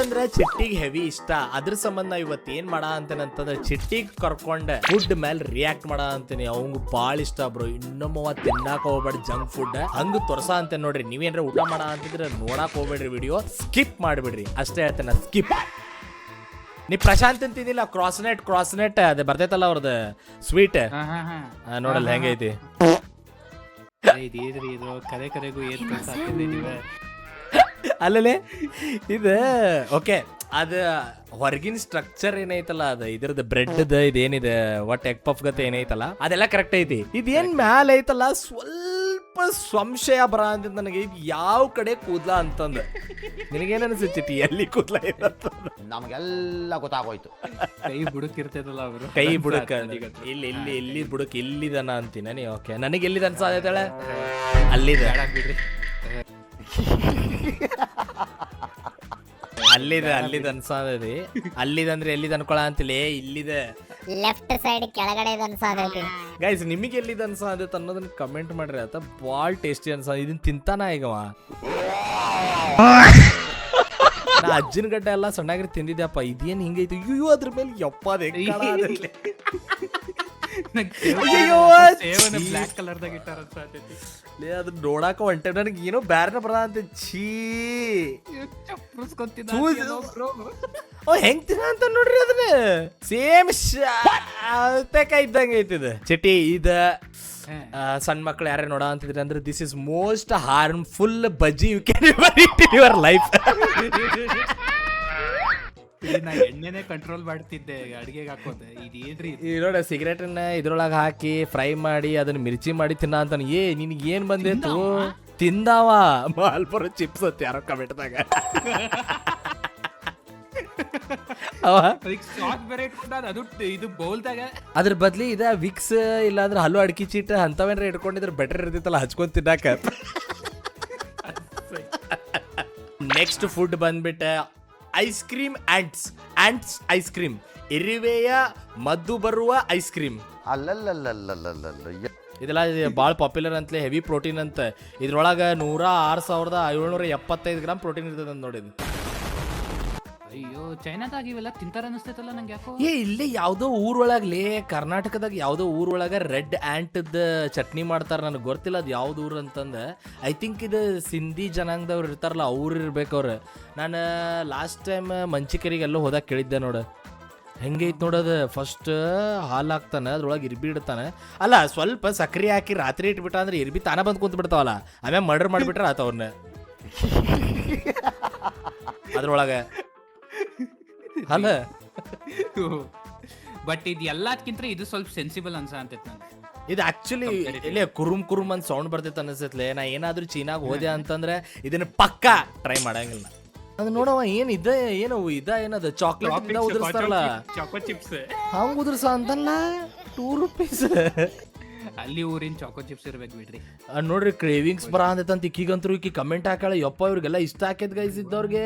ಅಂದ್ರೆ ಚಿಟ್ಟಿಗೆ ಹೆವಿ ಇಷ್ಟ. ಅದ್ರ ಸಂಬಂಧ ಇವತ್ತು ಏನ್ ಮಾಡ ಅಂತಂದ್ರೆ ಚಿಟ್ಟಿಗೆ ಕರ್ಕೊಂಡ ಫುಡ್ ಮೇಲೆ ರಿಯಾಕ್ಟ್ ಮಾಡ ಅಂತೀನಿ. ಅವಂಗ ಬಾಳ ಇಷ್ಟ ಬ್ರೋ. ಇನ್ನೊಮ್ಮವ ತಿನ್ನಾಕ ಹೋಗ್ಬೇಡ ಜಂಕ್ ಫುಡ್ ಹಂಗ ತೋರ್ಸ ಅಂತ ನೋಡ್ರಿ. ನೀವೇನ್ರ ಊಟ ಮಾಡ ಅಂತಿದ್ರೆ ನೋಡಕ್ ಹೋಗ್ಬೇಡ್ರಿ, ವಿಡಿಯೋ ಸ್ಕಿಪ್ ಮಾಡ್ಬಿಡ್ರಿ ಅಷ್ಟೇ ಹೇಳ್ತೇನೆ. ಸ್ಕಿಪ್. ನೀ ಪ್ರಶಾಂತ್ ಅಂತಿದ್ದಿಲ್ಲ, ಕ್ರಾಸ್ ನೆಟ್ ಅದೇ ಬರ್ತೈತಲ್ಲ ಅವ್ರದ್ದು ಸ್ವೀಟ್, ನೋಡಲ್ಲ ಹೆಂಗೈತಿ. ಇದು ಕರೆಗೂ ಏನ್ ಅಲ್ಲೇ ಇದು ಓಕೆ. ಅದ ಹೊರಗಿನ ಸ್ಟ್ರಕ್ಚರ್ ಏನೈತಲ್ಲ, ಅದ ಇದ್ರದ್ದು ಬ್ರೆಡ್ ಇದೇನಿದೆ ಒಟ್ ಎಗ್ ಪಫ್ ಗತೆ ಏನೈತಲ್ಲ ಅದೆಲ್ಲ ಕರೆಕ್ಟ್ ಐತಿ. ಇದೇನ್ ಮ್ಯಾಲ ಐತಲ್ಲ ಸ್ವಲ್ಪ ಸಂಶಯ ಬರ ಅಂತ ನನಗೆ. ಇದು ಯಾವ ಕಡೆ ಕೂದ್ಲ ಅಂತಂದ ನಿನಗೇನ್ ಅನ್ಸುತ್ತೆ? ಎಲ್ಲಿ ಕೂದ್ಲ ನಮಗೆಲ್ಲ ಗೊತ್ತಾಗೋಯ್ತು. ಕೈ ಬುಡಕ್ ಇರ್ತೈತಲ್ಲ ಅವರು, ಕೈ ಬುಡಕ ಇಲ್ಲಿ ಬುಡಕ್ ಇಲ್ಲಿದನ ಅಂತೀನಿ ನೀ. ಓಕೆ, ನನಗೆ ಎಲ್ಲಿದ ಅನ್ಸಾದೈತಾಳೆ ಅಲ್ಲಿದ ಬಿಡ್ರಿ. ಅಲ್ಲಿದ ಅನ್ಸಾದಿ. ಅಲ್ಲಿದಂದ್ರೆ ಎಲ್ಲಿದ ಅನ್ಕೊಳ ಅಂತಿಲ್ಲ, ಇಲ್ಲಿದೆ ಲೆಫ್ಟ್ ಸೈಡ್ ಕೆಳಗಡೆ ಅನ್ಸಾದೈತಿ. ಗೈಸ್ ನಿಮಗೆ ಎಲ್ಲಿದ ಅನ್ಸಾದೈತೆ ಅನ್ನೋದನ್ನ ಕಮೆಂಟ್ ಮಾಡ್ರಿ. ಆತ ಬಾಳ ಟೇಸ್ಟಿ ಅನ್ಸಾದ. ಇದನ್ನ ತಿಂತಾನ ಈಗವ. ನಾ ಅಜ್ಜನ ಗಡ್ಡೆ ಎಲ್ಲ ಸಣ್ಣಾಗ್ರಿ ತಿಂದಿದ್ದೆಪ್ಪ. ಇದೇನ್ ಹಿಂಗೈತಿ? ಅಯ್ಯೋ ಅದ್ರ ಮೇಲೆ ಯಪ್ಪ ಬ್ಲಾಕ್ ಕಲರ್ದಾಗ ಇಟ್ಟಾರ ಅದು ನೋಡಾಕ ಒಂಟೆ ನನಗೆ ಏನೋ ಬ್ಯಾರನ ಬರ ಅಂತ. ಛೀ ಹೆಂಗ್ ತಿನ್ನ ಅಂತ ನೋಡ್ರಿ. ಅದನ್ನ ಸೇಮ್ ಇದ್ದಂಗ ಐತಿದ ಚಿಟಿ. ಇದ ಸಣ್ಣ ಮಕ್ಳು ಯಾರೇ ನೋಡ ಅಂತಿದ್ರಿ ಅಂದ್ರೆ this is most harmful bajji you can ever eat in your life. ನಾ ಎಣ್ಣೆನೆ ಕಂಟ್ರೋಲ್ ಮಾಡ್ತಿದ್ದೆ ಅಡಿಗೆಗೆ ಹಾಕೋದೆ. ಇದೇನ್ರಿ ನೋಡ ಸಿಗರೇಟ್ ಅನ್ನ ಇದ್ರೊಳಗ ಹಾಕಿ ಫ್ರೈ ಮಾಡಿ ಅದನ್ನ ಮಿರ್ಚಿ ಮಾಡಿ ತಿನ್ನ ಅಂತಾನ. ನಿನಗೆ ಏನ್ ಬಂದಿತ್ತು? ತಿಂದಾವ ಮಾಲ್ಪುರ ಚಿಪ್ಸ್ ಅಂತ ಯಾರೋ ಕಮೆಂಟ್ದಾಗ. ಅದು ಇದು ಬೌಲ್ದಾಗ ಅದ್ರ ಬದ್ಲಿ ಇದ ವಿಕ್ಸ್ ಇಲ್ಲಾಂದ್ರೆ ಹಲ್ಲು ಅಡ್ಕಿ ಚೀಟ್ ಅಂತವೇನ್ರ ಇಟ್ಕೊಂಡಿದ್ರೆ ಬೆಟರ್ ಇರ್ತಿತ್ತಲ್ಲ ಹಚ್ಕೊಂಡ್ ತಿನ್ನಾಕ. ನೆಕ್ಸ್ಟ್ ಫುಡ್ ಬಂದ್ಬಿಟ್ಟ ice cream. Ants ice cream, ಇರುವೆಯ ಮದ್ದು ಬರುವ ಐಸ್ ಕ್ರೀಮ್. ಇದೆಲ್ಲ ಭಾಳ ಪಾಪ್ಯುಲರ್ ಅಂತಲೇ. ಹೆವಿ ಪ್ರೋಟೀನ್ ಅಂತ. ಇದ್ರೊಳಗೆ 106,775 ಗ್ರಾಮ್ ಪ್ರೋಟೀನ್ ಇರ್ತದೆ ಅಂತ ನೋಡಿದ್. ಅಯ್ಯೋ ಚೈನಾದಾಗ ಇವೆಲ್ಲ ತಿಂತಾರ ಅನಿಸ್ತೈತಲ್ಲ ನಂಗೆ ಯಾಕೋ. ಇಲ್ಲಿ ಯಾವ್ದೋ ಊರೊಳಗ್ಲಿ ಕರ್ನಾಟಕದಾಗ ಯಾವ್ದೋ ಊರೊಳಗ ರೆಡ್ ಆಂಟ್ದ ಚಟ್ನಿ ಮಾಡ್ತಾರ. ನನಗೆ ಗೊತ್ತಿಲ್ಲ ಅದು ಯಾವ್ದು ಊರು ಅಂತಂದ. ಐ ಥಿಂಕ್ ಇದು ಸಿಂಧಿ ಜನಾಂಗದವ್ರು ಇರ್ತಾರಲ್ಲ ಅವ್ರು ಇರ್ಬೇಕವ್ರು. ನಾನು ಲಾಸ್ಟ್ ಟೈಮ್ ಮಂಚಿಕರಿಗೆಲ್ಲ ಹೋದಾಗ ಕೇಳಿದ್ದೆ ನೋಡು. ಹೆಂಗೈತ್ ನೋಡೋದು. ಫಸ್ಟ್ ಹಾಲು ಹಾಕ್ತಾನೆ, ಅದ್ರೊಳಗೆ ಇರ್ಬಿ ಇಡ್ತಾನೆ. ಅಲ್ಲ ಸ್ವಲ್ಪ ಸಕ್ರೆ ಹಾಕಿ ರಾತ್ರಿ ಇಟ್ಬಿಟ್ಟ ಅಂದ್ರೆ ಇರ್ಬಿ ತಾನ ಬಂದು ಕುಂತ ಬಿಡ್ತಾವಲ್ಲ. ಆಮೇಲೆ ಮರ್ಡರ್ ಮಾಡಿಬಿಟ್ರೆ ಆತ ಅವ್ರನ್ನ ಅದ್ರೊಳಗೆ. ಅಲ್ಲ ಬಟ್ ಇದು ಎಲ್ಲದಕ್ಕಿಂತ ಇದು ಸ್ವಲ್ಪ ಸೆನ್ಸಿಬಲ್ ಅನ್ಸ ಅಂತೈತೆ ನಂಗೆ. ಇದು ಆಕ್ಚುಲಿ ಇಲ್ಲೇ ಕುರುಮ್ ಅಂತ ಸೌಂಡ್ ಬರ್ತೈತೆ ಅನಿಸ್ತೈತ್ಲೆ. ನಾ ಏನಾದ್ರೂ ಚೀನಾಗ ಹೋದೆ ಅಂತಂದ್ರೆ ಇದನ್ನ ಪಕ್ಕಾ ಟ್ರೈ ಮಾಡಂಗಿಲ್ಲ. ಅದು ನೋಡವ ಏನ್ ಇದ ಏನವು ಏನದ ಚಾಕ್ಲೇಟ್ ಉದುರಿಸ್ತಾರಲ್ಲ, ಚಾಕೋ ಚಿಪ್ಸ್ ಹಂಗ ಉದುರ್ಸ ಅಂತಲ್ಲ. ₹2. ಅಲ್ಲಿ ಊರಿನ ಚಾಕೋ ಚಿಪ್ಸ್ ಇರ್ಬೇಕು ಬಿಡ್ರಿ. ನೋಡ್ರಿ ಕ್ರೇವಿಂಗ್ಸ್ ಬರ ಅಂತೈತಂತ. ಈಗಂತೂ ಈಕಿ ಕಮೆಂಟ್ ಹಾಕಾಳ. ಯಪ್ಪ ಇವ್ರಿಗೆಲ್ಲ ಇಷ್ಟ ಆಕೈತ್ ಗೈಸ್ ಇದ್ದವ್ರಿಗೆ,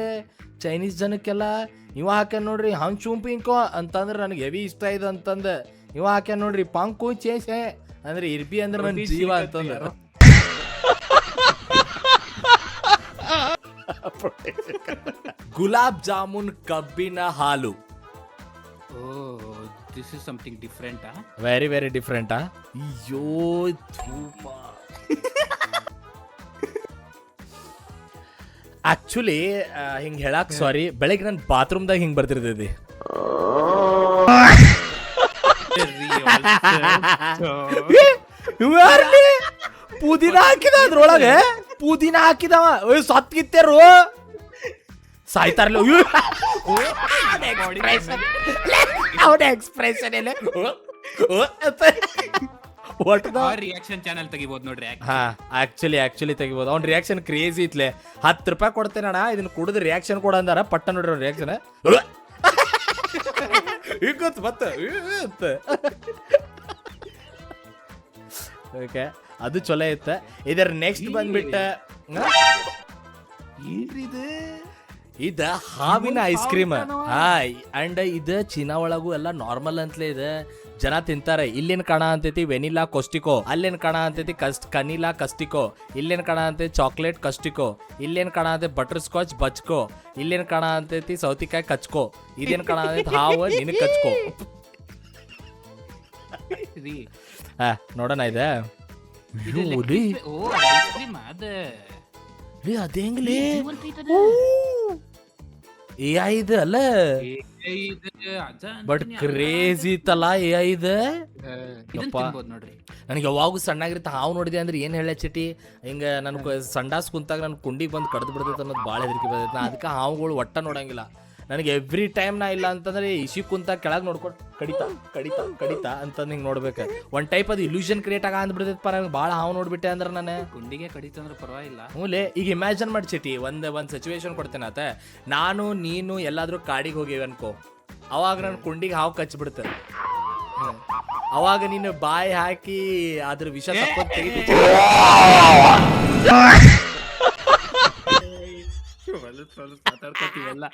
ಚೈನೀಸ್ ಜನಕ್ಕೆಲ್ಲ. ಇವ ಹಾಕ್ಯಾನ ನೋಡ್ರಿ ಹಂಗ್ ಚೂಂಪಿಂಕೋ ಅಂತಂದ್ರೆ ನನಗೆ ಹೆವಿ ಇಷ್ಟ ಇದೆ ಅಂತಂದ. ಇವ ಹಾಕ್ಯಾನ ನೋಡ್ರಿ ಪಾಂಕು ಚೇಸೆ ಅಂದ್ರೆ ಇರ್ಬಿ ಅಂದ್ರೆ ನನ್ನ ಜೀವ ಅಂತಂದ. ಗುಲಾಬ್ ಜಾಮೂನ್ ಕಬ್ಬಿನ ಹಾಲು. This is something different. Very very different. ಅಯ್ಯೋ ಆಕ್ಚುಲಿ ಹಿಂಗ್ ಹೇಳಕ್ ಸಾರಿ, ಬೆಳಗ್ಗೆ ನನ್ ಬಾತ್ರೂಮ್ದಾಗ ಹಿಂಗ್ ಬರ್ತಿರ್ತೈತಿ. ಪುದೀನ ಹಾಕಿದ ಅದ್ರೊಳಗೆ, ಪುದೀನ ಹಾಕಿದವ. ಸತ್ಗಿತ್ತೇರು ಸಾಯ್ತಾರಲ್ಲ ಅವನ ಎಕ್ಸ್ಪ್ರೆಷನ್ ಎಲ್ಲ. ರಿಯಾಕ್ಷನ್ ಚಾನಲ್ ತೆಗಿಬಹುದು ನೋಡ್ರಿ. ಹಾ ಆಕ್ಚುಲಿ ತೆಗಿಬಹುದು. ಅವ್ನ ರಿಯಾಕ್ಷನ್ ಕ್ರೇಜಿ ಇತ್ಲೆ. ₹10 ಕೊಡ್ತೇನೆ ಅಣ್ಣ ಇದನ್ನ ಕುಡಿದು ರಿಯಾಕ್ಷನ್ ಕೊಡ ಅಂದಾರ. ಪಟ್ಟ ನೋಡ್ರಿ ಅವ್ನ ರಿಯಾಕ್ಷನ್ ಗೊತ್ತು ಮತ್ತೆ. ಓಕೆ, ಅದು ಚಲೋ ಇತ್ತ. ಇದರ ನೆಕ್ಸ್ಟ್ ಬಂದ್ಬಿಟ್ಟ ಇದ ಹಾವಿನ ಐಸ್ ಕ್ರೀಮ್. ಅಂಡ್ ಇದು ಚೀನಾ ಒಳಗೂ ಎಲ್ಲ ನಾರ್ಮಲ್ ಅಂತಲೇ ಇದೆ. ಜನ ತಿಂತಾರೆ. ಇಲ್ಲೇನ್ ಕಣ ಅಂತೈತಿ ವೆನಿಲಾ ಕೊಸ್ಟಿಕೋ, ಅಲ್ಲೇನ್ ಕಣ ಅಂತೈತಿ ಕನಿಲಾ ಕಸ್ಟಿಕೋ, ಇಲ್ಲೇನ್ ಕಣ ಅಂತೈತಿ ಚಾಕ್ಲೇಟ್ ಕಸ್ಟಿಕೋ, ಇಲ್ಲೇನ್ ಕಣ ಅಂತೈತಿ ಬಟರ್ ಸ್ಕಾಚ್ ಬಚ್ಕೋ, ಇಲ್ಲೇನ್ ಕಣ ಅಂತೈತಿ ಸೌತಿಕಾಯಿ ಕಚ್ಕೋ, ಇದೇನ್ ಕಣ ಅಂತೈತಿ ಹಾವ ನಿನ್ ಕಚ್ಕೋ. ರೀ ನೋಡೋಣ ಇದೆ ಇದು ಓ ಐಸ್ ಕ್ರೀಮ್ ಅದ ಅದೇ ಹೆಂಗ್ಲಿ ಜೀವಂತ ಐತದ. AI ಇದು ಅಲ್ಲ ಬಟ್ ಕ್ರೇಜಿ ಇತ್ತಲ್ಲ AI ಇದು. ಇದನ್ನ ತಿನ್ಬೋದು ನೋಡ್ರಿ. ನನಗೆ ಯಾವಾಗೂ ಸಣ್ಣಾಗಿರುತ್ತೆ ಹಾವು ನೋಡಿದೆ ಅಂದ್ರೆ ಏನು ಹೇಳ ಚಿಟಿ ಹಿಂಗೆ ನನ್ಗೆ ಸಂಡಾಸ್ ಕುಂತಾಗ ನನ್ನ ಕುಂಡಿಗೆ ಬಂದು ಕಡ್ದು ಬಿಡ್ತೈತೆ ಅನ್ನೋದು ಭಾಳ ಹೆದರಿಕೆ ಬರ್ತೈತೆ. ನಾ ಅದಕ್ಕೆ ಹಾವುಗಳು ಒಟ್ಟ ನೋಡಂಗಿಲ್ಲ. ನನಗೆ ಎವ್ರಿ ಟೈಮ್ ನಾ ಇಲ್ಲ ಅಂತಂದ್ರೆ ಇಶಿ ಕುಂತ ಕೆಳಗೆ ನೋಡ್ಕೊಂಡು ಕಡಿತಾ ಕಡಿತಾ ಕಡಿತಾ ಅಂತಂದು ಹಿಂಗೆ ನೋಡ್ಬೇಕು. ಒಂದು ಟೈಪ್ ಅದು ಇಲ್ಯೂಷನ್ ಕ್ರಿಯೇಟ್ ಆಗ ಅಂದ್ಬಿಡ್ತೈತಪ್ಪ. ನಂಗೆ ಭಾಳ ಹಾವು ನೋಡ್ಬಿಟ್ಟೆ ಅಂದ್ರೆ ನಾನು ಗುಂಡಿಗೆ ಕಡಿತಂದ್ರೆ ಪರವಾಗಿಲ್ಲ. ಹ್ಞೂಲೆ ಈಗ ಇಮ್ಯಾಜಿನ್ ಮಾಡಿ ಚಿಟಿ ಒಂದು ಸಿಚುವೇಶನ್ ಕೊಡ್ತೇನೆ ಆತ. ನಾನು ನೀನು ಎಲ್ಲಾದ್ರೂ ಕಾಡಿಗೆ ಹೋಗಿವಿ ಅನ್ಕೋ, ಅವಾಗ ನನ್ನ ಕುಂಡಿಗೆ ಹಾವು ಕಚ್ಚಿಬಿಡ್ತೆ. ಅವಾಗ ನೀನು ಬಾಯಿ ಹಾಕಿ ಅದ್ರ ವಿಷ ತಕ್ಕೊಂಡು ತೆಗಿತಿ. ಮಾತಾಡ್ಕೊತೀವಲ್ಲ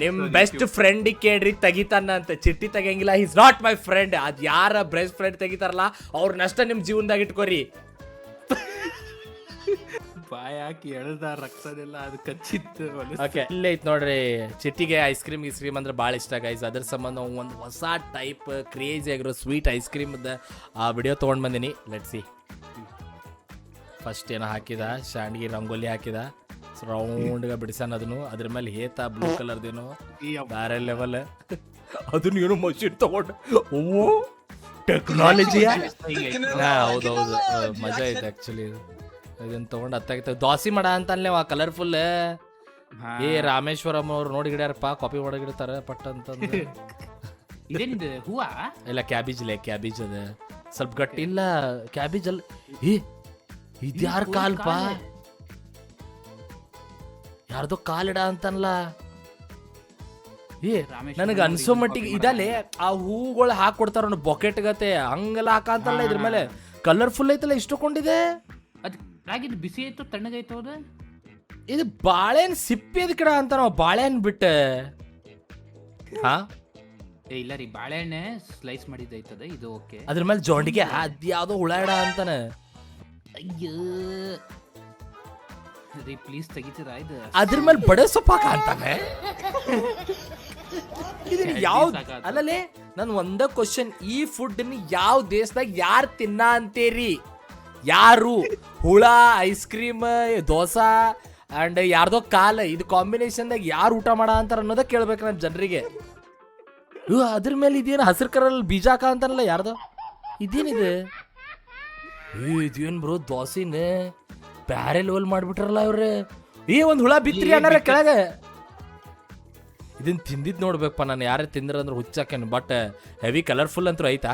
ನಿಮ್ ಬೆಸ್ಟ್ ಫ್ರೆಂಡ್ ಕೇಳ್ರಿ ತೆಗಿತಾನ ಅಂತ. ಚಿಟ್ಟಿ ತೆಗಿಯಂಗಿಲ್ಲ, ಈಸ್ ನಾಟ್ ಮೈ ಫ್ರೆಂಡ್. ಅದ್ ಯಾರ ಬೆಸ್ಟ್ ಫ್ರೆಂಡ್ ತೆಗಿತಾರಲ್ಲ ಅವ್ರನ್ನಷ್ಟ ನಿಮ್ ಜೀವನದಾಗ ಇಟ್ಕೋರಿ. ಬಾಯಿ ಹಾಕಿ ಎಳ್ದ ರಕ್ತದೆಲ್ಲ ಅದು ಕಚ್ಚಿತ್ತು. ಓಕೆ ಇಲ್ಲೇ ಐತ್ ನೋಡ್ರಿ, ಚಿಟ್ಟಿಗೆ ಐಸ್ ಕ್ರೀಮ್ ಅಂದ್ರೆ ಭಾಳ ಇಷ್ಟ ಗೈಸ್. ಅದ್ರ ಸಂಬಂಧ ಒಂದು ಹೊಸ ಟೈಪ್ ಕ್ರೇಜಿ ಆಗಿರೋ ಸ್ವೀಟ್ ಐಸ್ ಕ್ರೀಮ್ ಆ ವಿಡಿಯೋ ತೊಗೊಂಡು ಬಂದಿನಿ. Let's see. ಫಸ್ಟ್ ಏನೋ ಹಾಕಿದ ಶಾಂಡ್ಗಿ ರಂಗೋಲಿ ಹಾಕಿದ, ರೌಂಡ್ಗೆ ಬಿಡಿಸಾನ ಅದನ್ನು. ಅದ್ರ ಮೇಲೆ ಹೇತ ಬ್ಲೂ ಕಲರ್ದೇನು ಬೇರೆ ಲೆವೆಲ್. ಅದನ್ನ ಏನೋ ಮಷೀನ್ ತಗೊಂಡು ಓ ಟೆಕ್ನಾಲಜಿಯ. ಹೌದೌದು ಮಜಾ ಐತೆ ಆಕ್ಚುಲಿ. ಇದನ್ನ ತಗೊಂಡು ಹತ್ತಾಗಿತ್ತ ದೋಸೆ ಮಾಡ ಅಂತ ಅಲ್ಲೇ ಕಲರ್ಫುಲ್. ರಾಮೇಶ್ವರಂ ಅವ್ರು ನೋಡಿ ಗಿಡ್ಯಾರಪ್ಪ, ಕಾಪಿ ಮಾಡಗಿಡ್ತಾರ ಪಟ್ ಅಂತಂದ್ರೆ. ಇದೇನಿದೆ ಹೂವ? ಇಲ್ಲ ಕ್ಯಾಬೇಜ್ ಅದ ಸ್ವಲ್ಪ ಗಟ್ಟಿ. ಇಲ್ಲ ಕ್ಯಾಬೇಜ್ ಅಲ್ಲ, ಇದ್ಯಾರ ಕಾಲ್ಪಾ, ಯಾರ್ದೋ ಕಾಲಿಡ ಅಂತನ್ಲ. ನನಗೆ ಅನ್ಸೋ ಮಟ್ಟಿಗೆ ಇದಲ್ಲೇ ಆ ಹೂಗಳು ಹಾಕೊಡ್ತಾರ ಒಂದು ಬೊಕೆಟ್ ಗತೆ ಹಂಗೆಲ್ಲ ಹಾಕಂತಲ್ಲ. ಇದ್ರ ಮೇಲೆ ಕಲರ್ಫುಲ್ ಐತಲ್ಲ, ಇಷ್ಟಕೊಂಡಿದೆ. ಅದ್ ಬಿಸಿ ಆಯ್ತು ತಣ್ಣಗಾಯ್ತು. ಅದು ಇದು ಬಾಳೆಹಣ್ಣು ಸಿಪ್ಪೆದ ಗಿಡ ಅಂತ ನಾವು ಬಾಳೆಹಣ್ಣು ಬಿಟ್ಟ. ಹಾ ಇಲ್ಲ ರೀ, ಬಾಳೆಹಣ್ಣೆ ಸ್ಲೈಸ್ ಮಾಡಿದ್ದೈತದ ಇದು. ಓಕೆ, ಅದ್ರ ಮೇಲೆ ಜೊಂಡಿಗೆ ಅದ್ ಯಾವ್ದೋ ಹುಳಾಡ ಅಂತಾನೆ. ಅಯ್ಯೋ ರೀ ಪ್ಲೀಸ್ ತೆಗಿತೀರಾ ಇದು? ಅದ್ರ ಮೇಲೆ ಬಡ ಸೊಪ್ಪಾಕ ಅಂತಾನೆ. ಯಾವ್ದು ಅಲ್ಲಲೇ ನನ್ ಒಂದ ಕ್ವಶನ್, ಈ ಫುಡ್ ಯಾವ ದೇಶದಾಗ ಯಾರು ತಿನ್ನ ಅಂತೇರಿ? ಯಾರು ಹುಳ, ಐಸ್ ಕ್ರೀಮ್, ದೋಸಾ ಅಂಡ್ ಯಾರ್ದೋ ಕಾಲ, ಇದು ಕಾಂಬಿನೇಷನ್ದಾಗ ಯಾರು ಊಟ ಮಾಡ ಅಂತಾರ ಅನ್ನೋದ ಕೇಳ್ಬೇಕು ನಾನು ಜನರಿಗೆ. ಅದ್ರ ಮೇಲೆ ಇದೇನು ಹಸಿರು ಕರಲ್ಲಿ ಬೀಜ ಹಾಕ ಅಂತಾರಲ್ಲ ಯಾರ್ದೋ, ಇದೇನಿದೆ? ಇದೇನ್ ಬ್ರೋ ದೋಸೆನ ಬ್ಯಾರೆ ಲೆವೆಲ್ ಮಾಡ್ಬಿಟ್ರಲ್ಲ ಇವ್ರೆ. ಒಂದ್ ಹುಳ ಬಿತ್ರಿ ಅನ್ನಾರ ಕೆಳಗ. ಇದನ್ನ ತಿಂದಿದ್ ನೋಡ್ಬೇಕಪ್ಪ ನಾನು. ಯಾರೇ ತಿಂದ್ರ ಅಂದ್ರೆ ಹುಚ್ಚಾಕೇನು. ಬಟ್ ಹೆವಿ ಕಲರ್ಫುಲ್ ಅಂತೂ ಐತಾ.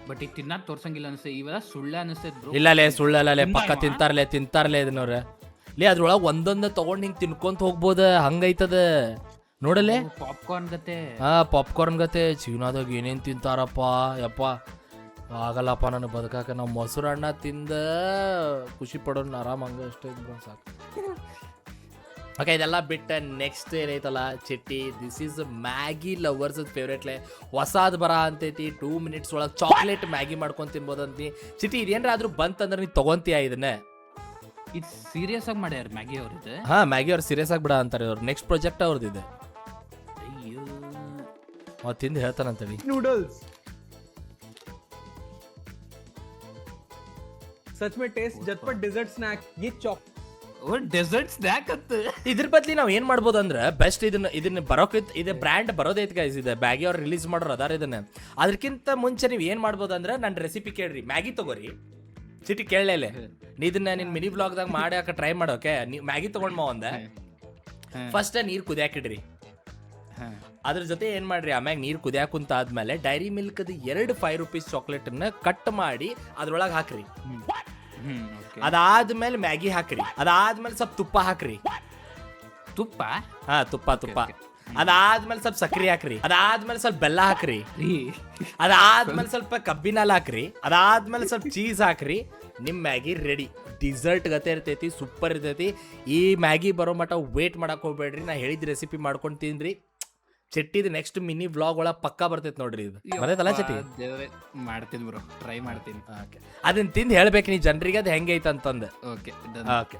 ಬಟ್ ಈಗ ತಿನ್ನಾಕ್ ತೋರ್ಸಂಗಿಲ್ಲ ಅನ್ಸ್ತೇ. ಇವೆಲ್ಲ ಸುಳ್ಳೆ ಅನಿಸ್ತೈತ್. ಇಲ್ಲ ಸುಳ್ಳಲ್ಲೇ ಪಕ್ಕ ತಿಂತಾರಲೇ ಇದನ್ನವ್ರೆ. ಅದ್ರೊಳಗೆ ಒಂದೊಂದ ತಗೊಂಡ್ ಹಿಂಗ್ ತಿನ್ಕೊಂತ ಹೋಗ್ಬೋದ, ಹಂಗೈತದ ನೋಡಲೆ. ಪಾಪ್ಕಾರ್ನ್ ಗತೆ. ಪಾಪ್ಕಾರ್ನ್ ಗತೆ. ಚೀನಾದಾಗ ಏನೇನ್ ತಿಂತಾರಪ್ಪ ಯಪ್ಪ, ಆಗಲ್ಲಪ್ಪ ನನಗೆ ಬದುಕಾಕ. ನಾವು ಮೊಸರು ಅಣ್ಣ ತಿಂದ ಖುಷಿ ಪಡೋಣ ಆರಾಮ್, ಹಂಗ ಅಷ್ಟೇ ಇದ್ರು ಸಾಕು. ಓಕೆ, ಇದೆಲ್ಲ ಬಿಟ್ಟ ನೆಕ್ಸ್ಟ್ ಏನೈತಲ್ಲ ಚಿಟ್ಟಿ, ದಿಸ್ ಈಸ್ ಮ್ಯಾಗಿ ಲವರ್ಸ್ ಫೇವ್ರೇಟ್ಲೆ. ಹೊಸಾದ್ ಬರ ಅಂತೈತಿ. 2 minutes ಒಳಗೆ ಚಾಕ್ಲೇಟ್ ಮ್ಯಾಗಿ ಮಾಡ್ಕೊಂಡು ತಿನ್ಬೋದಂತಿ. ಚಿಟ್ಟಿ ಇದೇನ್ರ ಆದ್ರೂ ಬಂತಂದ್ರೆ ನೀನು ತಗೊಂತೀಯ ಇದನ್ನ? ಇದು ಸೀರಿಯಸ್ ಆಗಿ ಮಾಡ್ಯಾರ ಮ್ಯಾಗಿ ಅವ್ರದ್ದು. ಹಾ, ಮ್ಯಾಗಿ ಅವ್ರು ಸೀರಿಯಸ್ ಆಗಿ ಬಿಡ ಅಂತಾರೆ. ಅವ್ರು ನೆಕ್ಸ್ಟ್ ಪ್ರಾಜೆಕ್ಟ್ ಅವ್ರದ್ದು. ಅಯ್ಯೋ, ಅವ ತಿಂದು ಹೇಳ್ತಾನಂತೇಳಿ. नूडल्स सच में टेस्ट झटपट डेजर्ट स्नैक ये ಡೆಸರ್ಟ್ ಸ್ನ್ಯಾಕ್ ಅಂತ. ಇದ್ರ ಬದ್ಲಿ ನಾವ್ ಏನ್ ಮಾಡ್ಬೋದು ಅಂದ್ರೆ ಬೆಸ್ಟ್ ಇದನ್ನ ಬರೋಕೆ ಇದು ಬ್ರ್ಯಾಂಡ್ ಬರೋದೈತ್ ಗೈಸ್. ಇದೆ ಮ್ಯಾಗಿ ಅವ್ರು ರಿಲೀಸ್ ಮಾಡೋರು ಅದಾರ ಇದನ್ನ. ಅದಕ್ಕಿಂತ ಮುಂಚೆ ನೀವು ಏನ್ ಮಾಡ್ಬೋದು ಅಂದ್ರೆ ನನ್ನ ರೆಸಿಪಿ ಕೇಳ್ರಿ, ಮ್ಯಾಗಿ ತಗೋರಿ. ಚಿಟಿ ಕೇಳಲೇ ನೀ ಇದನ್ನ ನಿನ್ ಮಿನಿ ಬ್ಲಾಗ್ದಾಗ ಮಾಡಿ ಟ್ರೈ ಮಾಡೋಕೆ. ನೀವು ಮ್ಯಾಗಿ ತಗೊಂಡ್ ಒಂದ ಫಸ್ಟ್ ನೀರ್ ಕುದಿಯಾಕಿಡ್ರಿ. ಅದ್ರ ಜೊತೆ ಏನ್ ಮಾಡ್ರಿ, ಆಮ್ಯಾಗ ನೀರ್ ಕುದಿಯಾಕ ಕುಂತ ಆದ್ಮೇಲೆ ಡೈರಿ ಮಿಲ್ಕ್ 2 5 ರೂಪೀಸ್ ಚಾಕ್ಲೇಟ್ ಅನ್ನ ಕಟ್ ಮಾಡಿ ಅದ್ರೊಳಗೆ ಹಾಕ್ರಿ. ಅದಾದ್ಮೇಲೆ ಮ್ಯಾಗಿ ಹಾಕ್ರಿ. ಅದಾದ್ಮೇಲೆ ಸ್ವಲ್ಪ ತುಪ್ಪ ಹಾಕ್ರಿ. ತುಪ್ಪ? ಹಾ, ತುಪ್ಪ. ಅದಾದ್ಮೇಲೆ ಸ್ವಲ್ಪ ಸಕ್ಕರೆ ಹಾಕ್ರಿ. ಅದಾದ್ಮೇಲೆ ಸ್ವಲ್ಪ ಬೆಲ್ಲ ಹಾಕ್ರಿ. ಅದಾದ್ಮೇಲೆ ಸ್ವಲ್ಪ ಕಬ್ಬಿನ ಹಾಲು ಹಾಕ್ರಿ. ಅದಾದ್ಮೇಲೆ ಸ್ವಲ್ಪ ಚೀಸ್ ಹಾಕ್ರಿ. ನಿಮ್ ಮ್ಯಾಗಿ ರೆಡಿ. ಡಿಸರ್ಟ್ ಗತೆ ಇರ್ತೈತಿ, ಸೂಪರ್ ಇರ್ತೈತಿ. ಈ ಮ್ಯಾಗಿ ಬರೋ ಮಟ್ಟ ವೇಟ್ ಮಾಡಕ್ಕೆ ಹೋಗ್ಬೇಡ್ರಿ. ನಾ ಹೇಳಿದ ರೆಸಿಪಿ ಮಾಡ್ಕೊಂಡು ತಿಂದ್ರಿ. ಚಟ್ಟಿದು ನೆಕ್ಸ್ಟ್ ಮಿನಿ ವ್ಲಾಗ್ ಒಳಗೆ ಪಕ್ಕಾ ಬರ್ತೈತೆ ನೋಡ್ರಿ. ಇದು ಬರ್ತೈತಲ್ಲ ಚಟ್ಟಿ? ದೇವ್ರೆ ಮಾಡ್ತೀನಿ ಬ್ರೋ, ಟ್ರೈ ಮಾಡ್ತೀನಿ. ಓಕೆ, ಅದನ್ನ ತಿಂದು ಹೇಳ್ಬೇಕು ನೀ ಜನರಿಗೆ ಅದು ಹೆಂಗೆ ಐತೆ ಅಂತಂದು. Okay okay,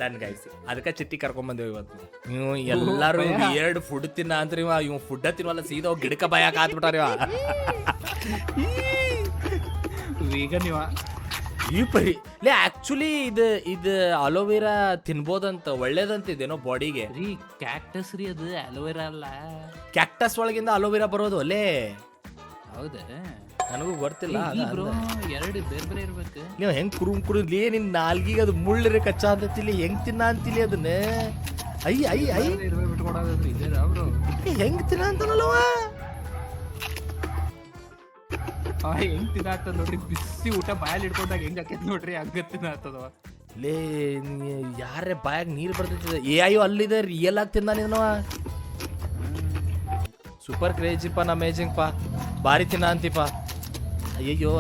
done guys. ಅದಕ್ಕೆ ಚಿಟ್ಟಿ ಕರ್ಕೊಂಬಂದೇವು ಇವತ್ತು. ನೀವು ಎಲ್ಲರೂ ಎರಡು ಫುಡ್ ತಿನ್ನ ಅಂತ್ರಿ. ಇವ್ ಫುಡ್ಡ ತಿನ್ವಲ್ಲ, ಸೀದಾ ಗಿಡಕ ಬಾಯಾಕ ಹಾತ್ಬಿಟ್ಟಾರ ವೀಗನ್ ಇವ. ಈ ಪರಿ ಲೇ ಆಕ್ಚುಲಿ ಇದು ಅಲೋವೆರಾ ತಿನ್ಬೋದಂತ, ಒಳ್ಳೇದಂತ ಇದೇನೋ ಬಾಡಿಗೆ. ರೀ ಕ್ಯಾಕ್ಟಸ್ ರೀ, ಅದು ಅಲೋವೆರಾ ಅಲ್ಲ. ಕ್ಯಾಕ್ಟಸ್ ಒಳಗಿಂದ ಅಲೋವೆರಾ ಬರೋದು ಅಲ್ಲೇ? ಹೌದಾ? ನನಗೂ ಗೊತ್ತಿಲ್ಲ. ಬ್ರೋ ಎರಡು ಬೇರೆ ಬೇರೆ ಇರ್ಬೇಕು. ನೀವು ಹೆಂಗ್ ಕುರುಲಿ ನಿನ್ ನಾಲ್ಗಿಗೆ ಅದು ಮುಳ್ಳಿರ ಕಚ್ಚಾ ಅಂತತಿಲಿ, ಹೆಂಗ್ ತಿನ್ನ ಅಂತಿಲಿ ಅದನ್ನ? ಐ ಬಿಟ್ಕೊಡೋದ್ರಿ ಇದೇರಾ ಬ್ರೋ? ಹೆಂಗ್ ತಿನ್ನ ಅಂತಾನಲ್ವ? ಹೆಂಗ್ ತಿನ್ನಾಗ್ತದ ನೋಡ್ರಿ, ಬಿಸಿ ಊಟ ಬಾಯಲ್ಲಿ ಇಟ್ಕೊಂಡಾಗ ಹೆಂಗ್ ಆಕೈತಿ ನೋಡ್ರಿ, ಹಂಗ ತಿನ್ನಾಗ್ತದವ. ಲೇ ಯಾರೇ ಬಾಯಾಗ ನೀರು ಬರ್ತೈತಿ. ಅಯ್ಯೋ ಅಲ್ಲಿದೆ, ರಿಯಲ್ ಆಗಿ ತಿಂದಾನಿದನವ. ಸೂಪರ್ ಕ್ರೇಜಿಪ್ಪ, ಅಮೇಜಿಂಗ್ ಪಾ, ಭಾರಿ ತಿನ್ನ ಅಂತಿಪ್ಪ. ಅಯ್ಯಯ್ಯೋ.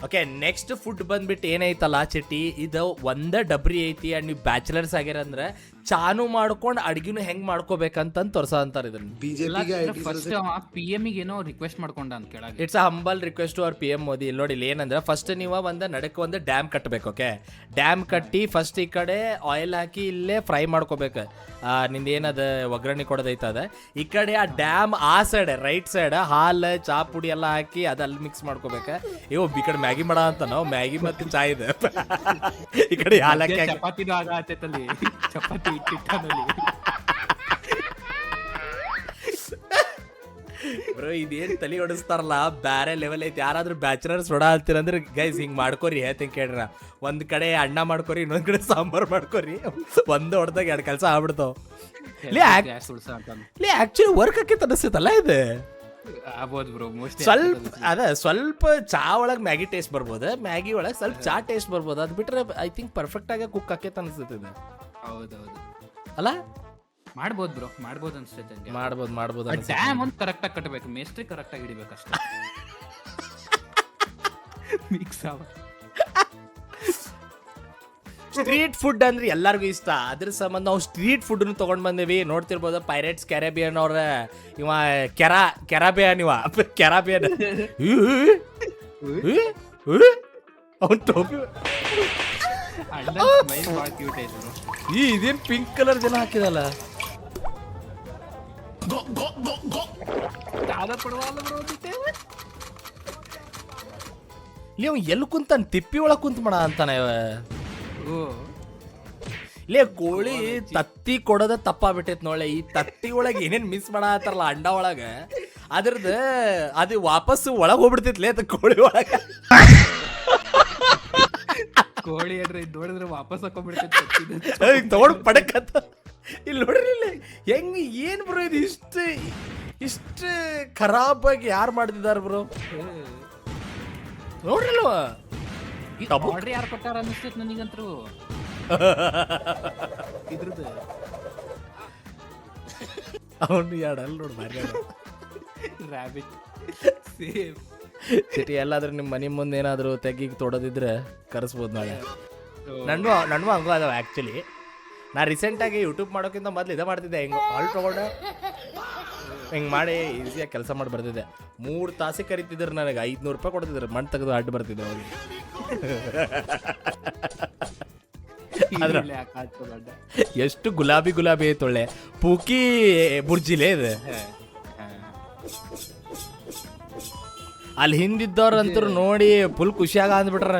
ಓಕೆ, ನೆಕ್ಸ್ಟ್ ಫುಡ್ ಬಂದ್ಬಿಟ್ಟು ಏನೈತಲ್ಲ ಚಟ್ಟಿ, ಇದು ಒಂದ ಡಬ್ರಿ ಐತಿ. ಅಂಡ್ ನೀವು ಬ್ಯಾಚುಲರ್ಸ್ ಆಗ್ಯಾರಂದ್ರೆ ಚಾನು ಮಾಡ್ಕೊಂಡು ಅಡ್ಗಿನೂ ಹೆಂಗ್ ಮಾಡ್ಕೋಬೇಕಂತ ತೋರ್ಸೋ ಅಂತಾರೆ ಇದನ್ನ. ಫಸ್ಟ್ PM ಗೆ ಏನೋ ರಿಕ್ವೆಸ್ಟ್ ಮಾಡ್ಕೊಂಡ ಅಂತ ಕೇಳಾಗ. It's a humble request to our PM Modi. ಇಲ್ಲಿ ನೋಡಿ, ಇಲ್ಲಿ ಏನಂದ್ರೆ ಫಸ್ಟ್ ನೀವು ಒಂದು ಡ್ಯಾಮ್ ಕಟ್ಟಬೇಕು. ಓಕೆ, ಡ್ಯಾಮ್ ಕಟ್ಟಿ ಫಸ್ಟ್ ಈ ಕಡೆ ಆಯಿಲ್ ಹಾಕಿ ಇಲ್ಲೇ ಫ್ರೈ ಮಾಡ್ಕೋಬೇಕು. ನಿಂದ ಏನದ ಒಗ್ಗರಣೆ ಕೊಡೋದೈತದ, ಈ ಕಡೆ ಆ ಡ್ಯಾಮ್ ಆ ಸೈಡ್ ರೈಟ್ ಸೈಡ್ ಹಾಲು ಚಾ ಪುಡಿ ಎಲ್ಲ ಹಾಕಿ ಅಲ್ಲಿ ಮಿಕ್ಸ್ ಮಾಡ್ಕೋಬೇಕು. ಈ ಕಡೆ ಮ್ಯಾಗಿ ಮಾಡ ಅಂತ ನಾವು ಮ್ಯಾಗಿ ಮತ್ತೆ ಚಾ ಇದೆ, ಈ ಕಡೆ ಹಾಲಕ್ಕಿ ಚಪಾತಿನೂ ಆಗ ಆತೈತಲ್ಲಿ, ಚಪಾತಿ ಇಟ್ಟಿಟ್ಟನಲ್ಲಿ. ಬ್ರೋ ಇದೇನ್ ತಲೆ ಹೊಡಿಸ್ತಾರಲ್ಲ, ಬ್ಯಾರೆ ಲೆವೆಲ್ ಐತಿ. ಯಾರಾದ್ರೂ ಬ್ಯಾಚುಲರ್ಸ್ ಹೊಡ ಅಂತೀರಂದ್ರೆ ಗೈಸ್ ಹಿಂಗ್ ಮಾಡ್ಕೋರಿ, ಹೇಳ್ತೀನಿ ಕೇಳ್ರ. ಒಂದ್ ಕಡೆ ಅಣ್ಣ ಮಾಡ್ಕೋರಿ, ಇನ್ನೊಂದ್ ಕಡೆ ಸಾಂಬಾರ್ ಮಾಡ್ಕೋರಿ, ಒಂದ್ ಹೊಡೆದಾಗ ಎರಡು ಕೆಲಸ ಆಗ್ಬಿಡ್ತಾವ. ಆಕ್ಚುಲಿ ವರ್ಕ್ ಆಕೈತೆ ಅನಿಸ್ತೈತಲ್ಲ ಇದು. ಆಗ್ಬೋದು ಬ್ರೋ, ಮೋಸ್ಟ್ಲಿ ಸ್ವಲ್ಪ ಚಾ ಒಳಗೆ ಮ್ಯಾಗಿ ಟೇಸ್ಟ್ ಬರ್ಬೋದು, ಮ್ಯಾಗಿ ಒಳಗೆ ಸ್ವಲ್ಪ ಚಾ ಟೇಸ್ಟ್ ಬರ್ಬೋದು. ಅದು ಬಿಟ್ರೆ ಐ ಥಿಂಕ್ ಪರ್ಫೆಕ್ಟ್ ಆಗಿ ಕುಕ್ ಆಕೈತೆ ಅನಿಸ್ತೈತೆ ಇದು. ಹೌದೌದು ಅಲ್ಲ, ಮಾಡ್ಬೋದು ಬ್ರೋ, ಮಾಡ್ಬೋದು ಅನ್ಸ್ತೈತೆ. ಮಾಡ್ಬೋದು. ಡ್ಯಾಮ್ ಒಂದು ಕರೆಕ್ಟ್ ಆಗಿ ಕಟ್ಟಬೇಕು, ಮೇಸ್ಟ್ರಿ ಕರೆಕ್ಟ್ ಆಗಿ ಹಿಡಿಬೇಕಷ್ಟೇ. ಮಿಕ್ಸ್ ಆಗ ಸ್ಟ್ರೀಟ್ ಫುಡ್ ಅಂದ್ರೆ ಎಲ್ಲರಿಗೂ ಇಷ್ಟ. ಅದ್ರ ಸಂಬಂಧ ನಾವು ಸ್ಟ್ರೀಟ್ ಫುಡ್ನು ತಗೊಂಡ್ ಬಂದೇವಿ. ನೋಡ್ತಿರ್ಬೋದು ಪೈರೇಟ್ಸ್ ಕ್ಯಾರಿಬಿಯನ್ ಅವ್ರ ಇವ ಕೆರಾಬಿಯನ್ ಅವ್ನು ಟೋಪಿ. ಇದೇನ್ ಪಿಂಕ್ ಕಲರ್ ಜನ ಹಾಕಿದಲ್ಲ. ಇಲ್ಲಿ ಅವ್ ಎಲ್ಲಿ ಕುಂತಾನ, ತಿಪ್ಪಿ ಒಳಗ್ ಕುಂತ ಮಾಡ ಅಂತಾನ ಇವ. ಇಲ್ಲೇ ಕೋಳಿ ತತ್ತಿ ಕೊಡೋದ ತಪ್ಪಾಗ್ಬಿಟ್ಟೈತ್ ನೋಳೆ. ಈ ತತ್ತಿ ಒಳಗೆ ಏನೇನ್ ಮಿಸ್ ಮಾಡತ್ತಾರಲ್ಲ ಅಂಡ ಒಳಗ, ಅದ್ರದ್ದು ಅದು ವಾಪಸ್ಸು ಒಳಗೆ ಹೋಗ್ಬಿಡ್ತೈತ್ಲೇ ಅದು ಕೋಳಿ ಒಳಗ. ಕೋಳಿ ಏನ್ರಿ ನೋಡಿದ್ರೆ ವಾಪಸ್ ಹಾಕೊಂಡ್ಬಿಡ್ತೈತಿ, ತಗೊಂಡು ಪಡಕತ್ತ. ಇಲ್ಲಿ ನೋಡ್ರಿ, ಇಲ್ಲಿ ಹೆಂಗ್ ಏನ್ ಬ್ರೋ ಇದು, ಇಷ್ಟು ಖರಾಬಾಗಿ ಯಾರು ಮಾಡ್ತಿದಾರ ಬ್ರೋ ನೋಡ್ರಲ್ವ. ಆರ್ಡ್ರ್ ಯಾರು ಕೊಟ್ಟಾರ ಅನಿಸ್ತೈತಿ ನನಗಂತೂ ಇದ್ರದ್ದು. ಅವನು ಎರಡಲ್ಲ ನೋಡಿ ಮಾರ್ಗ ರ್ಯಾಬಿಟ್ ಸೇಮ್ ಸಿಟಿ. ಎಲ್ಲಾದ್ರೂ ನಿಮ್ಮ ಮನೆ ಮುಂದೆ ಏನಾದರೂ ತೆಗಿಗೆ ತೊಡೋದಿದ್ರೆ ಕರೆಸ್ಬೋದು ನಾಳೆ. ನನ್ಗೂ ಹಂಗೂ ಅದಾವ ಆ್ಯಕ್ಚುಲಿ. ನಾ ರೀಸೆಂಟಾಗಿ ಯೂಟ್ಯೂಬ್ ಮಾಡೋಕ್ಕಿಂತ ಮೊದಲು ಇದೇ ಮಾಡ್ತಿದ್ದೆ. ಹಿಂಗೆ ಹಾಲ್ ತೊಗೊಂಡು ಹಿಂಗೆ ಮಾಡಿ ಈಸಿಯಾಗಿ ಕೆಲಸ ಮಾಡಿ ಬರ್ತಿದ್ದೆ. 3 ತಾಸಿಗೆ ಕರಿತಿದ್ರು ನನಗೆ, 500 ರೂಪಾಯಿ ಕೊಡ್ತಿದ್ರು. ಮಣ್ಣು ತೆಗೆದು ಅಡ್ಡು ಬರ್ತಿದ್ದೆ ಅವ್ರಿಗೆ. ಎಷ್ಟು ಗುಲಾಬಿ ಐತೊಳ್ಳೆ. ಪೂಕಿ ಬುರ್ಜಿಲೇ ಇದೆ. ಅಲ್ಲಿ ಹಿಂದಿದ್ದವ್ರಂತರು ನೋಡಿ ಫುಲ್ ಖುಷಿಯಾಗ ಅಂದ್ಬಿಟ್ರ.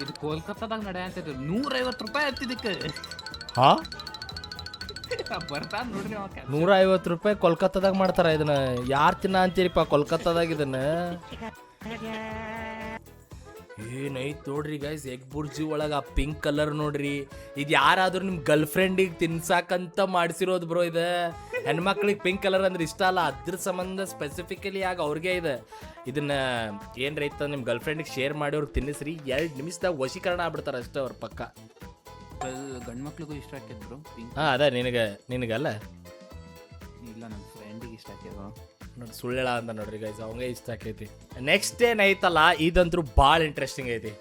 ಇದು ಕೋಲ್ಕತ್ತಾದಾಗ ನಡೆಯಂತಿದ್ರು 150 ರೂಪಾಯಿ ಹತ್ತಿದಕ್ಕೆ. ಹಾ, ಬರ್ತಾನ ನೋಡ್ರಿ 150 ರೂಪಾಯಿ ಕೋಲ್ಕತ್ತಾದಾಗ ಮಾಡ್ತಾರ ಇದನ್ನ. ಯಾರು ತಿನ್ನ ಅಂತೀರಿಪ್ಪ ಕೋಲ್ಕತ್ತಾದಾಗ ಇದನ್ನ? ಏನೈತ್ ನೋಡ್ರಿ ಗೈಸ್, ಎಗ್ ಬುರ್ಜಿ ಒಳಗೆ ಆ ಪಿಂಕ್ ಕಲರ್ ನೋಡ್ರಿ. ಇದು ಯಾರಾದ್ರೂ ನಿಮ್ಮ ಗರ್ಲ್ ಫ್ರೆಂಡಿಗೆ ತಿನ್ಸಾಕಂತ ಮಾಡಿಸಿರೋದು ಬ್ರೋ. ಇದು ಹೆಣ್ಮಕ್ಳಿಗೆ ಪಿಂಕ್ ಕಲರ್ ಅಂದ್ರೆ ಇಷ್ಟ ಅಲ್ಲ, ಅದ್ರ ಸಂಬಂಧ ಸ್ಪೆಸಿಫಿಕಲಿ ಆಗ ಅವ್ರಿಗೆ ಇದೆ. ಇದನ್ನ ಏನ್ ರೈತ ನಿಮ್ಮ ಗರ್ಲ್ ಫ್ರೆಂಡಿಗೆ ಶೇರ್ ಮಾಡಿ ಅವ್ರಿಗೆ ತಿನ್ನಿಸ್ರಿ. 2 ನಿಮಿಷದಾಗ ವಶೀಕರಣ ಆಗ್ಬಿಡ್ತಾರೆ ಅಷ್ಟೇ ಅವ್ರ ಪಕ್ಕ. ಗಂಡು ಮಕ್ಳಿಗೂ ಇಷ್ಟ ಆಕೈತ್ ಬ್ರೋ. ಹಾಂ, ಅದ ನಿನಗಲ್ಲ, ಇಲ್ಲ ನನ್ನ ಫ್ರೆಂಡಿಗೆ ಇಷ್ಟ ಆಕ್ಯದ. ನೋಡಿ ಸುಳ್ಳ ಅಂತ ನೋಡ್ರಿ ಗೈಸ್ ಅವಂಗೆ ಇಷ್ಟ ಆಕೈತಿ ನೆಕ್ಸ್ಟ್ ಏನೈತಲ್ಲ ಇದಂತೂ ಭಾಳ ಇಂಟ್ರೆಸ್ಟಿಂಗ್ ಐತಿ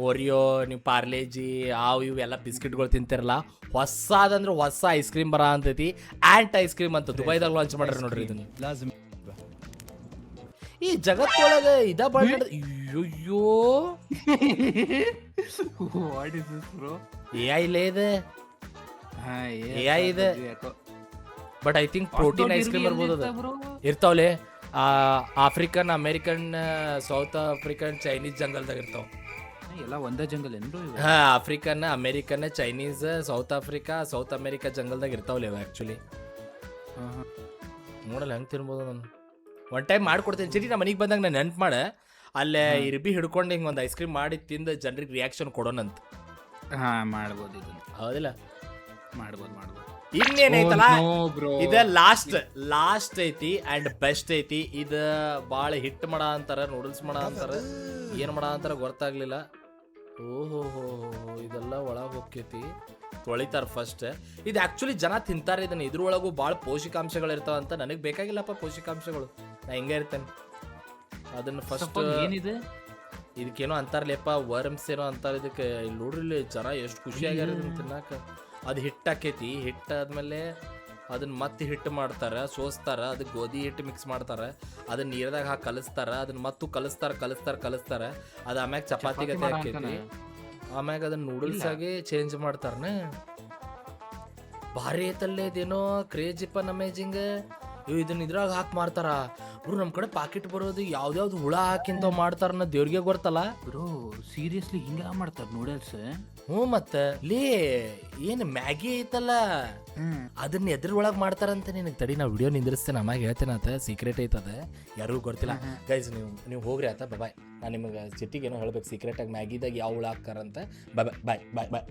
ಓರಿಯೋ ನೀವು ಪಾರ್ಲೇಜಿ ಅವು ಇವು ಎಲ್ಲ ಬಿಸ್ಕಿಟ್ಗಳು ತಿಂತಿರಲ್ಲ ಹೊಸದಂದ್ರೆ ಹೊಸ ಐಸ್ ಕ್ರೀಮ್ ಬರ ಅಂತೈತಿ ಆ್ಯಂಟ್ ಐಸ್ ಕ್ರೀಮ್ ಅಂತ ದುಬೈದಾಗ ಲಾಂಚ್ ಮಾಡ್ರಿ ನೋಡ್ರಿ ಇದನ್ನ ಈ ಜಗತ್ತೊಳಗೆ ಭಾಳ ಅಯ್ಯೋ what is this bro AI ಇಲ್ಲೇ ಇದೆ AI ಇದೆ but I think protein ice cream ಬರ್ಬೋದು ಅದು ಇರ್ತಾವಲೆ African American South African Chinese ಜಂಗಲ್ದಾಗ ಇರ್ತಾವ ಎಲ್ಲ ಒಂದೇ ಜಂಗಲ್ ಏನ್ರು ಹಾ African American Chinese South Africa South America ಜಂಗಲ್ದಾಗ ಇರ್ತಾವಲ್ಲ ಇವ ಆ್ಯಕ್ಚುಲಿ ನೋಡಲ್ಲ ಹೆಂಗೆ ತಿನ್ಬೋದು ನಾನು ಒನ್ ಟೈಮ್ ಮಾಡ್ಕೊಡ್ತೀನಿ ಸರಿ ನಾ ಮನೆಗೆ ಬಂದಾಗ ನಾನು ನೆನ್ಪು ಮಾಡ ಅಲ್ಲೇ ಇರ್ಬಿ ಹಿಡ್ಕೊಂಡು ಹಿಂಗೆ ಒಂದು ಐಸ್ ಕ್ರೀಮ್ ಮಾಡಿ ತಿಂದು ಜನರಿಗೆ ರಿಯಾಕ್ಷನ್ ಕೊಡೋಣಂತ ಹಾ ಮಾಡ್ಬೋದು ಇದನ್ನ ಹೌದಿಲ್ಲ ಮಾಡ್ಬೋದು ಇನ್ನೇನೈತಲ್ಲ ಇದ ಲಾಸ್ಟ್ ಐತಿ ಅಂಡ್ ಬೆಸ್ಟ್ ಐತಿ ಇದ ಭಾಳ ಹಿಟ್ ಮಾಡ ಅಂತಾರ ನೂಡಲ್ಸ್ ಮಾಡ ಅಂತಾರ ಏನ್ ಮಾಡ ಅಂತಾರ ಗೊತ್ತಾಗ್ಲಿಲ್ಲ ಓಹೋ ಇದೆಲ್ಲ ಒಳಗೆ ಹೋಗ್ತೈತಿ ತೊಳಿತಾರ ಫಸ್ಟ್ ಇದು ಆಕ್ಚುಲಿ ಜನ ತಿಂತಾರೆ ಇದನ್ನ ಇದ್ರೊಳಗೂ ಭಾಳ ಪೋಷಕಾಂಶಗಳು ಇರ್ತಾವ ಅಂತ ನನಗೆ ಬೇಕಾಗಿಲ್ಲಪ್ಪ ಪೋಷಕಾಂಶಗಳು ನಾ ಹಿಂಗೆ ಇರ್ತೇನೆ ಅದನ್ನ ಫಸ್ಟ್ ಏನಿದೆ ಇದಕ್ಕೇನೋ ಅಂತಾರಲಿಪ್ಪ ವರ್ಮ್ಸ್ ಏನೋ ಅಂತಾರೆ ಇದಕ್ಕೆ ಇಲ್ಲಿ ನೋಡ್ರಿ ಇಲ್ಲಿ ಜನ ಎಷ್ಟು ಖುಷಿಯಾಗ್ಯಾರ ಇದನ್ನ ತಿನ್ನಾಕ ಅದು ಹಿಟ್ಟಾಕೈತಿ ಹಿಟ್ಟಾದ್ಮೇಲೆ ಅದನ್ನ ಮತ್ತೆ ಹಿಟ್ಟು ಮಾಡ್ತಾರ ಸೋಸ್ತಾರ ಅದಕ್ಕೆ ಗೋಧಿ ಹಿಟ್ಟು ಮಿಕ್ಸ್ ಮಾಡ್ತಾರ ಅದನ್ನ ನೀರದಾಗ ಹಾಕಿ ಕಲಿಸ್ತಾರ ಅದನ್ನ ಮತ್ತು ಕಲಿಸ್ತಾರ ಅದು ಆಮ್ಯಾಗ ಚಪಾತಿ ಗತೆ ಹಾಕೈತಿ ಆಮ್ಯಾಗ ಅದನ್ನ ನೂಡಲ್ಸ್ ಆಗಿ ಚೇಂಜ್ ಮಾಡ್ತಾರನ ಭಾರಿ ಐತಲ್ಲೇ ಇದೇನೋ ಕ್ರೇಜಿಪ್ಪ ಅಮೇಜಿಂಗ್ ಇವು ಇದನ್ನ ಇದ್ರಾಗ ಹಾಕಿ ಮಾರ್ತಾರ ಬ್ರೋ ನಮ್ಮ ಕಡೆ ಪಾಕೆಟ್ ಬರೋದು ಯಾವ್ದಾವ್ದು ಹುಳ ಹಾಕಿಂತ ಮಾಡ್ತಾರ ದೇವ್ರಿಗೆ ಗೊತ್ತಲ್ಲ ಬ್ರೋ ಸೀರಿಯಸ್ಲಿ ಹಿಂಗ ಮಾಡ್ತಾರ ನೂಡಲ್ಸ್ ಹ್ಞೂ ಮತ್ತೆ ಲೇ ಏನು ಮ್ಯಾಗಿ ಐತಲ್ಲ ಅದನ್ನ ಎದ್ರೊಳಗೆ ಮಾಡ್ತಾರಂತ ನಿನಗೆ ತಡಿ ನಾ ವಿಡಿಯೋ ನಿಂದಿರಿಸ್ತೇನೆ ಅಮ್ಮಾಗ ಹೇಳ್ತೇನೆ ಆತ ಸೀಕ್ರೆಟ್ ಐತದ ಯಾರಿಗೂ ಗೊತ್ತಿಲ್ಲ ಗೈಸ್ ನೀವು ಹೋಗ್ರಿ ಆತ ಬಾಯ್ ನಾನು ನಿಮಗೆ ಸಿಟ್ಟಿಗೆ ಏನೋ ಹೇಳ್ಬೇಕು ಸೀಕ್ರೆಟಾಗಿ ಮ್ಯಾಗಿದಾಗ ಯಾವ ಹುಳ ಹಾಕ್ತಾರಂತ ಬಾಯ್ ಬಾಯ್ ಬಾಯ್ ಬಾಯ್